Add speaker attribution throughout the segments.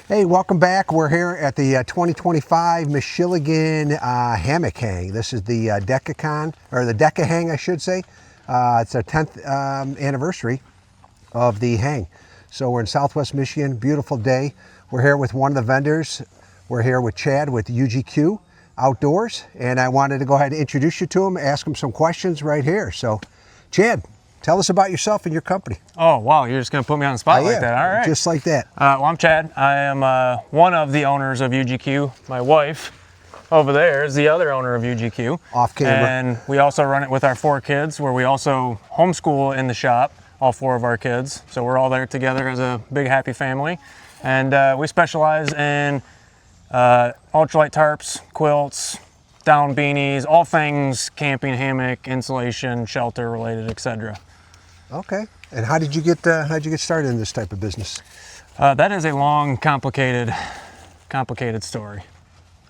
Speaker 1: Hey, welcome back. We're here at the 2025 Michiligan Hammock Hang. This is the Decacon, or the Deca Hang, I should say. It's our 10th anniversary of the hang. So we're in Southwest Michigan, beautiful day. We're here with one of the vendors. We're here with Chad with UGQ Outdoors, and I wanted to go ahead and introduce you to him, ask him some questions right here. So, Chad, tell us about yourself and your company.
Speaker 2: Oh, wow, you're just going to put me on the spot like that. All right.
Speaker 1: Just like that.
Speaker 2: Well, I'm Chad. I am one of the owners of UGQ. My wife over there is the other owner of UGQ.
Speaker 1: Off camera.
Speaker 2: And we also run it with our 4 kids, where we also homeschool in the shop, all 4 of our kids. So we're all there together as a big, happy family. And we specialize in ultralight tarps, quilts, down beanies, all things camping, hammock, insulation, shelter related, etc.
Speaker 1: Okay. And how did you get started in this type of business?
Speaker 2: That is a long, complicated story.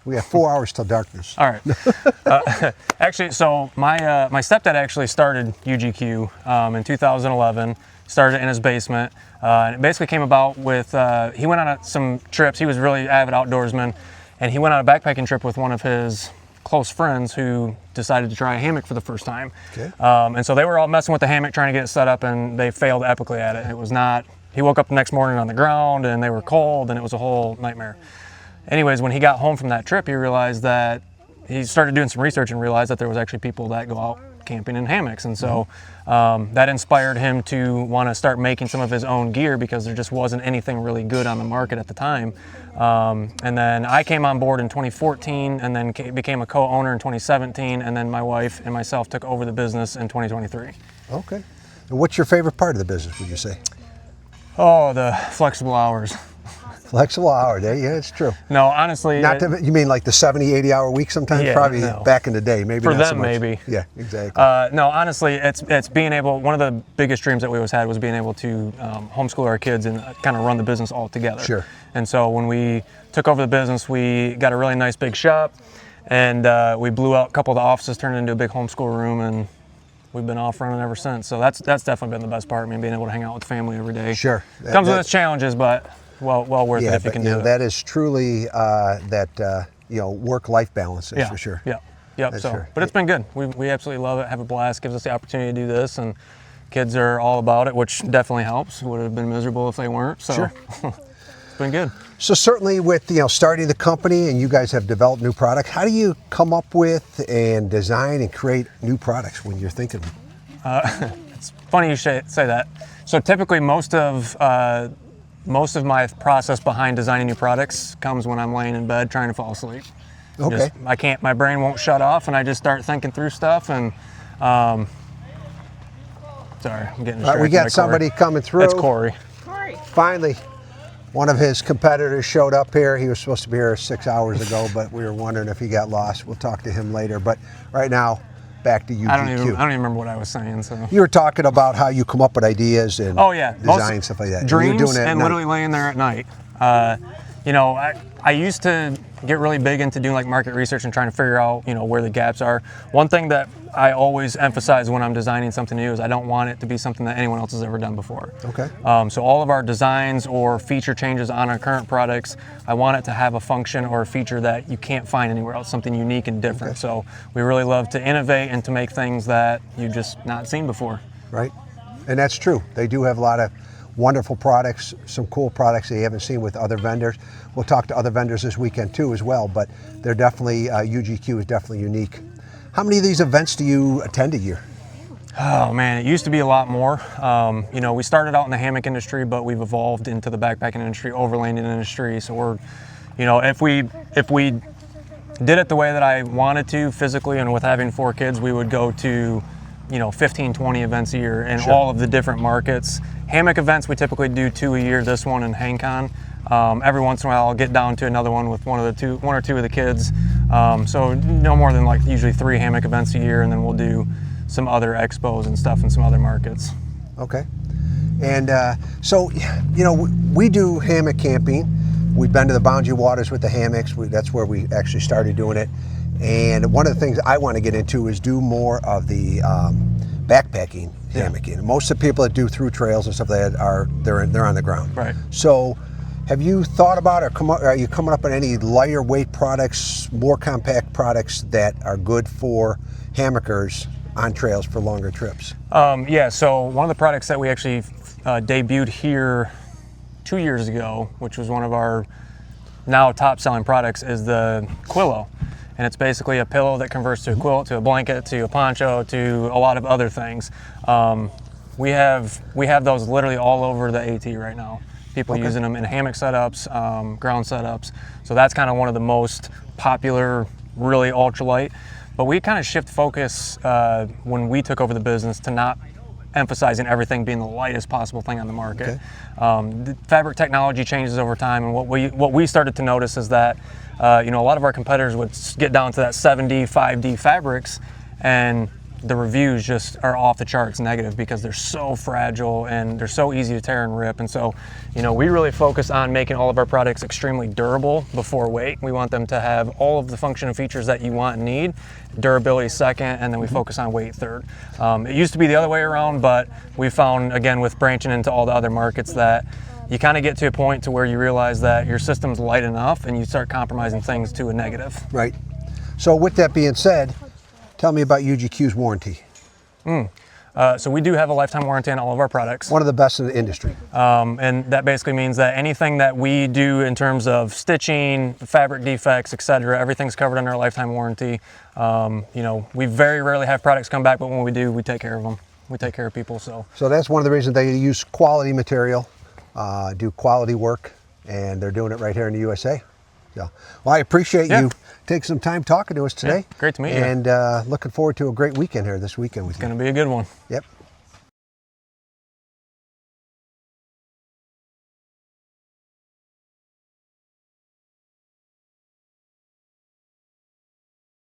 Speaker 1: We have 4 hours till darkness.
Speaker 2: All right. Actually, so my stepdad actually started UGQ in 2011. Started in his basement. And it basically came about with, he went on some trips. He was really avid outdoorsman. And he went on a backpacking trip with one of his close friends who decided to try a hammock for the first time.
Speaker 1: Okay.
Speaker 2: And so they were all messing with the hammock, trying to get it set up, and they failed epically at it. It was not, he woke up the next morning on the ground and they were cold and it was a whole nightmare. Anyways, when he got home from that trip, he realized that, he started doing some research and realized that there was actually people that go out camping in hammocks. And so that inspired him to want to start making some of his own gear, because there just wasn't anything really good on the market at the time. And then I came on board in 2014 and then became a co-owner in 2017. And then my wife and myself took over the business in 2023.
Speaker 1: Okay. And what's your favorite part of the business, would you say?
Speaker 2: Oh, the flexible hours.
Speaker 1: Flexible hour day, yeah, it's true.
Speaker 2: No, honestly.
Speaker 1: You mean like the 70, 80-hour week sometimes?
Speaker 2: Yeah,
Speaker 1: Probably
Speaker 2: no.
Speaker 1: Back in the day, maybe
Speaker 2: for
Speaker 1: not
Speaker 2: them,
Speaker 1: so much.
Speaker 2: maybe.
Speaker 1: Yeah, exactly.
Speaker 2: No, honestly, it's being able, one of the biggest dreams that we always had was being able to homeschool our kids and kind of run the business all together.
Speaker 1: Sure.
Speaker 2: And so when we took over the business, we got a really nice big shop, and we blew out a couple of the offices, turned it into a big homeschool room, and we've been off running ever since. So that's definitely been the best part, being able to hang out with family every day.
Speaker 1: Sure.
Speaker 2: Comes with its challenges, but well worth it if you can do it.
Speaker 1: That is truly work-life balance, that's for sure.
Speaker 2: Yeah. Yep.
Speaker 1: That's
Speaker 2: so,
Speaker 1: sure.
Speaker 2: But it's been good. We absolutely love it. Have a blast. Gives us the opportunity to do this, and kids are all about it, which definitely helps. Would have been miserable if they weren't. So
Speaker 1: Sure.
Speaker 2: It's been good.
Speaker 1: So certainly with starting the company, and you guys have developed new products, how do you come up with and design and create new products when you're thinking?
Speaker 2: It's funny you say that. So typically most of my process behind designing new products comes when I'm laying in bed trying to fall asleep.
Speaker 1: Okay.
Speaker 2: My brain won't shut off, and I just start thinking through stuff. And sorry, I'm getting distracted.
Speaker 1: We got somebody coming through.
Speaker 2: That's Corey.
Speaker 1: Finally, one of his competitors showed up here. He was supposed to be here 6 hours ago, but we were wondering if he got lost. We'll talk to him later. But right now, back to UGQ.
Speaker 2: I don't even remember what I was saying. So
Speaker 1: you were talking about how you come up with ideas and design, stuff like that.
Speaker 2: Dreams,
Speaker 1: doing that
Speaker 2: and literally laying there at night. I used to get really big into doing like market research and trying to figure out where the gaps are. One thing that I always emphasize when I'm designing something new is I don't want it to be something that anyone else has ever done before.
Speaker 1: Okay.
Speaker 2: So all of our designs or feature changes on our current products, I want it to have a function or a feature that you can't find anywhere else, something unique and different. Okay. So we really love to innovate and to make things that you've just not seen before.
Speaker 1: Right. And that's true. They do have a lot of wonderful products, some cool products that you haven't seen with other vendors. We'll talk to other vendors this weekend too as well, but they're definitely, UGQ is definitely unique. How many of these events do you attend a year?
Speaker 2: Oh man, it used to be a lot more. We started out in the hammock industry, but we've evolved into the backpacking industry, overlanding industry. So we're, if we did it the way that I wanted to physically, and with having 4 kids, we would go to 15, 20 events a year in all of the different markets. Hammock events, we typically do 2 a year, this one and HangCon. Every once in a while I'll get down to another one with one or two of the kids. So no more than usually 3 hammock events a year, and then we'll do some other expos and stuff in some other markets.
Speaker 1: Okay. And we do hammock camping. We've been to the Boundary Waters with the hammocks. That's where we actually started doing it. And one of the things I want to get into is do more of the backpacking hammocking. Most of the people that do through trails and stuff like that they're on the ground.
Speaker 2: Right.
Speaker 1: So, Have you thought about or are you coming up with any lighter weight products, more compact products that are good for hammockers on trails for longer trips?
Speaker 2: Yeah, so one of the products that we actually debuted here 2 years ago, which was one of our now top selling products, is the Quillo. And it's basically a pillow that converts to a quilt, to a blanket, to a poncho, to a lot of other things. We have those literally all over the AT right now. People using them in hammock setups, ground setups. So that's kind of one of the most popular, really ultralight. But we kind of shift focus when we took over the business to not emphasizing everything being the lightest possible thing on the market. The fabric technology changes over time, and what we started to notice is that you know, a lot of our competitors would get down to that 7D, 5D fabrics, and the reviews just are off the charts negative because they're so fragile and they're so easy to tear and rip. And so, you know, we really focus on making all of our products extremely durable before weight. We want them to have all of the function and features that you want and need, durability second, and then we focus on weight third. It used to be the other way around, but we found, again, with branching into all the other markets, that you kind of get to a point to where you realize that your system's light enough and you start compromising things to a negative.
Speaker 1: Right. So with that being said, tell me about UGQ's warranty.
Speaker 2: So we do have a lifetime warranty on all of our products.
Speaker 1: One of the best in the industry.
Speaker 2: And that basically means that anything that we do in terms of stitching, fabric defects, etc., everything's covered under a lifetime warranty. You know, we very rarely have products come back, but when we do, we take care of them. We take care of people. So
Speaker 1: that's one of the reasons they use quality material, do quality work, and they're doing it right here in the USA. So, well, I appreciate you taking some time talking to us today.
Speaker 2: Yeah, great to meet you.
Speaker 1: And looking forward to a great weekend here this weekend with you.
Speaker 2: It's going to be a good one.
Speaker 1: Yep.